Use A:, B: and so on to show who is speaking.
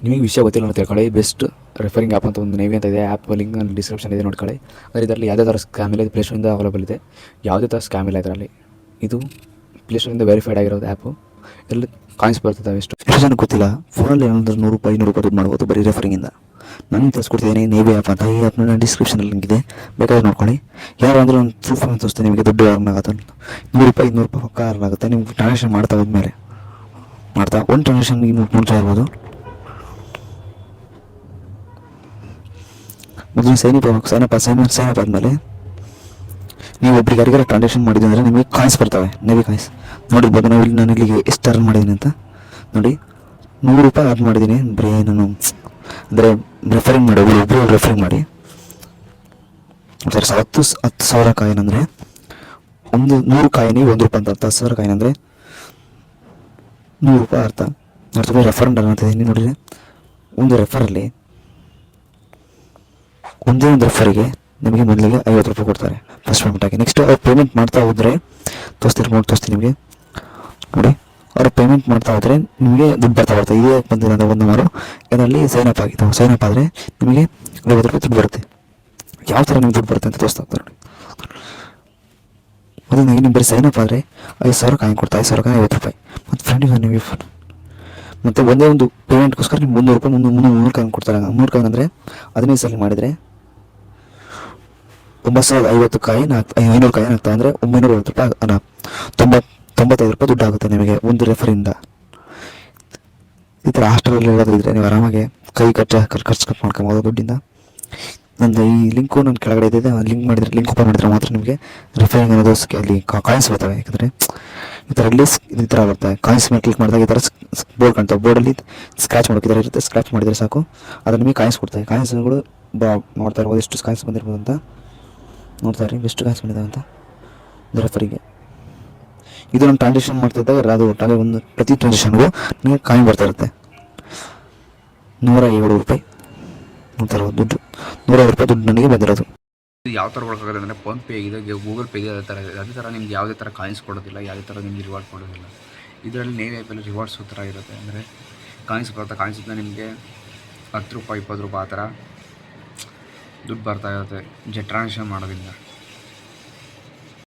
A: ನಿಮಗೆ ವಿಷಯ ಗೊತ್ತಿಲ್ಲ ಅಂತ ತಿಳ್ಕೊಳ್ಳಿ. ಬೆಸ್ಟ್ ರೆಫರಿಂಗ್ ಆ್ಯಪ್ ಅಂತ ಒಂದು ನೇವಿ ಅಂತ ಇದೆ. ಆ್ಯಪ್ ಲಿಂಕ್ ನನ್ನ ಡಿಸ್ಕ್ರಿಪ್ಷನ್ ಇದೆ, ನೋಡ್ಕೊಳ್ಳಿ. ಆದರೆ ಇದರಲ್ಲಿ ಯಾವುದೇ ಥರ ಸ್ಕ್ಯಾಮ್ ಇಲ್ಲ. ಇದು ಪ್ಲೇಸ್ಟೋರಿಂದ ಅವೈಲೇಬಲ್ ಇದೆ. ಯಾವುದೇ ಥರ ಸ್ಕ್ಯಾಮ್ ಇಲ್ಲ ಇದರಲ್ಲಿ. ಇದು ಪ್ಲೇಸ್ಟೋರಿಂದ ವೆರಿಫೈಡ್ ಆಗಿರೋದು ಆ್ಯಪು. ಇಲ್ಲಿ ಕಾಯಿನ್ಸ್ ಬರ್ತದೆ. ಎಷ್ಟು ಜನಕ್ಕೆ ಗೊತ್ತಿಲ್ಲ, ಫೋನಲ್ಲಿ ಏನಂದ್ರೆ ₹100 ದುಡ್ಡು ಮಾಡ್ಬೋದು ಬರೀ ರೆಫರಿಂಗಿಂದ. ನಾನು ತೋರಿಸ್ಕೊಡ್ತಿದ್ದೀನಿ ನೇವಿ ಆ್ಯಪ್ ಅಂತ. ಈ ಆ್ಯಪ್ನ ಡಿಸ್ಕ್ರಿಪ್ಷನಲ್ಲಿ ಲಿಂಕ್ ಇದೆ, ಬೇಕಾದ್ರೆ ನೋಡ್ಕೊಳ್ಳಿ. ಯಾರು ಅಂದರೆ ಒಂದು ಪ್ರೂಫ್ ಅಂತ ತೋರಿಸ್ತೀನಿ ನಿಮಗೆ. ದುಡ್ಡು ಅರ್ನ್ ಆಗುತ್ತೆ ₹100 ಪಕ್ಕ ಅರ್ನ್ ಆಗುತ್ತೆ. ನಿಮ್ಗೆ ಟ್ರಾನ್ಸಾಕ್ಷನ್ ಮಾಡ್ತಾ ಹೋದ್ಮೇಲೆ ಒಂದು ಟ್ರಾನ್ಸಾಕ್ಷನ್ ನೀವು ನೋಡ್ತಾ ಇರ್ಬೋದು. ಮೊದಲು ಸೈನ್ ಅಪ್ ಆದಮೇಲೆ ನೀವು ಒಬ್ರಿಗೆ ಯಾರಿಗಾರ ಟ್ರಾನ್ಸಾಕ್ಷನ್ ಮಾಡಿದ್ವಿ ಅಂದರೆ ನಿಮಗೆ ಕಾಯಿನ್ಸ್ ಬರ್ತವೆ, ನೇವಿ ಕಾಯಿನ್ಸ್ ನೋಡಿರ್ಬೋದು. ನಾನು ಇಲ್ಲಿಗೆ ಎಷ್ಟು ಅರ್ನ್ ಮಾಡಿದ್ದೀನಿ ಅಂತ ನೋಡಿ. ₹100 ಅರ್ನ್ ಮಾಡಿದ್ದೀನಿ ಬರೀ ನಾನು ಅಂದರೆ ರೆಫರಿಂಗ್ ಮಾಡಿ, ಒಬ್ಬರು ರೆಫರಿಂಗ್ ಮಾಡಿ. ಸರ್ 10,000 ಕಾಯಿನ್ ಅಂದರೆ ಒಂದು 100 ಕಾಯಿನಿಗೆ ₹1 ಅಂತ. 10,000 ಕಾಯಿನ್ ಅಂದರೆ ₹100 ಅರ್ಥ. ರೆಫರೆಂಡ್ ಅಂತಿದ್ದೀನಿ ನೋಡಿದರೆ, ಒಂದು ರೆಫರಲ್ಲಿ ಒಂದೇ ಒಂದು ರೆಫರಿಗೆ ನಿಮಗೆ ಮೊದಲಿಗೆ ₹50 ಕೊಡ್ತಾರೆ ಫಸ್ಟ್ ಪೇಮೆಂಟ್ ಆಗಿ. ನೆಕ್ಸ್ಟ್ ಅವ್ರು ಪೇಮೆಂಟ್ ಮಾಡ್ತಾ ಹೋದರೆ ತೋರಿಸ್ತೀನಿ ನಿಮಗೆ ನೋಡಿ. ಅವ್ರು ಪೇಮೆಂಟ್ ಮಾಡ್ತಾ ಹೋದರೆ ನಿಮಗೆ ದುಡ್ಡು ಬರ್ತಾ ಇದೇ ಬಂದಿದೆ ಅಂದರೆ 1 ಅವರ್ ಇದರಲ್ಲಿ ಸೈನ್ ಅಪ್ ಆಗಿತ್ತು. ಸೈನ್ ಅಪ್ ಆದರೆ ನಿಮಗೆ ₹50 ದುಡ್ಡು ಬರುತ್ತೆ. ಯಾವ ಥರ ನಿಮ್ಗೆ ದುಡ್ಡು ಬರುತ್ತೆ ಅಂತ ತೋರಿಸ್ತಾ ಹೋಗ್ತಾರೆ ನೋಡಿ. ಮೊದಲನೇಗೆ ನೀವು ಬರೀ ಸೈನ್ ಅಪ್ ಆದರೆ 5,000 ಕಾಯಿನ್ ಕೊಡ್ತಾ, 5,000 ಕಾಯಿನ್ ₹50. ಮತ್ತು ಫ್ರೆಂಡಿಗೆ ನೀವು ಮತ್ತು ಒಂದೇ ಒಂದು ಪೇಮೆಂಟ್ಗೋಸ್ಕರ ನೀವು ₹300 ಕಾಯಿನ್ ಕೊಡ್ತಾರೆ. 300 ಕಾಯಿನ್ ಅಂದರೆ 15 ಸಲ ಮಾಡಿದರೆ 9,050 ಕಾಯಿನ್ 500 ಕಾಯಿನ್ ಆಗ್ತದೆ. ಅಂದರೆ ₹950 $95 ದುಡ್ಡು ಆಗುತ್ತೆ ನಿಮಗೆ ಒಂದು ರೆಫರಿಂದ. ಈ ಥರ ಹಾಸ್ಟೆಲಲ್ಲಿ ಇರೋದಿದ್ರೆ ನೀವು ಆರಾಮಾಗಿ ಖರ್ಚು ಕಟ್ ಮಾಡ್ಕೊಬೋದು ದುಡ್ಡಿಂದ. ನಂದು ಈ ಲಿಂಕು ನನ್ನ ಕೆಳಗಡೆ ಇದೆ, ಲಿಂಕ್ ಓಪನ್ ಮಾಡಿದರೆ ಮಾತ್ರ ನಿಮಗೆ ರೆಫರಿಂಗ್ ಅನ್ನೋದು ಅಲ್ಲಿ ಕಾಯಿನ್ಸ್ ಬರ್ತವೆ. ಯಾಕಂದರೆ ಈ ಥರ ಇಲ್ಲಿ ಈ ಥರ ಬರ್ತವೆ. ಕಾಯಿನ್ಸ್ ಮೇಲೆ ಕ್ಲಿಕ್ ಮಾಡಿದಾಗ ಈ ಥರ ಬೋರ್ಡ್ ಕಾಣ್ತವೆ. ಬೋರ್ಡಲ್ಲಿ ಸ್ಕ್ರ್ಯಾಚ್ ಮಾಡೋಕೆ ಥರ ಇರುತ್ತೆ. ಸ್ಕ್ರ್ಯಾಚ್ ಮಾಡಿದರೆ ಸಾಕು, ಅದು ನಿಮಗೆ ಕಾಯಿನ್ಸ್ ಕೊಡ್ತವೆ. ಕಾಯಿನ್ಸ್ಗಳು ನೋಡ್ತಾ ಇರ್ಬೋದು ಎಷ್ಟು ಕಾಯಿನ್ಸ್ ಬಂದಿರ್ಬೋದು ಅಂತ. ನೋಡ್ತಾ ಇರಿ ಎಷ್ಟು ಕಾಯಿನ್ಸ್ ಬಂದಿದ್ದಾವೆ ಅಂತ ರೆಫರಿಗೆ. ಇದು ನಾನು ಟ್ರಾನ್ಸಾಕ್ಷನ್ ಮಾಡ್ತಿದ್ದಾಗ ಅದು ಒಟ್ಟಾಗಿ ಪ್ರತಿ ಟ್ರಾನ್ಸಾಕ್ಷನ್ಗೂ ನಿಮಗೆ ಕಾಯಿನ್ ಬರ್ತಾ ಇರುತ್ತೆ. ₹107 ನೋಡ್ತಾ ಇರ್ಬೋದು ದುಡ್ಡು. ₹107 ದುಡ್ಡು ನನಗೆ ಬಂದಿರೋದು.
B: ಯಾವ ಥರ ಒಳಗಾಗೋದು ಅಂದರೆ ಫೋನ್ಪೇ ಇದೆ, ಗೂಗಲ್ ಪೇ ಇದೆ. ಅದೇ ಥರ ನಿಮ್ಗೆ ಯಾವುದೇ ಥರ ಕಾಯಿನ್ಸ್ ಕೊಡೋದಿಲ್ಲ, ಯಾವುದೇ ಥರ ನಿಮಗೆ ರಿವಾರ್ಡ್ ಕೊಡೋದಿಲ್ಲ. ಇದರಲ್ಲಿ ನೇವಿ ಆ್ಯಪಲ್ಲಿ ರಿವಾರ್ಡ್ಸ್ ಥರ ಇರುತ್ತೆ. ಅಂದರೆ ಕಾಯಿನ್ಸ್ ಬರುತ್ತೆ. ಕಾಯಿನ್ಸಿಂದ ನಿಮಗೆ ₹10 ₹20 ಆ ಥರ ದುಡ್ಡು ಬರ್ತಾ ಇರುತ್ತೆ ಟ್ರಾನ್ಸಾಕ್ಷನ್ ಮಾಡೋದ್ರಿಂದ.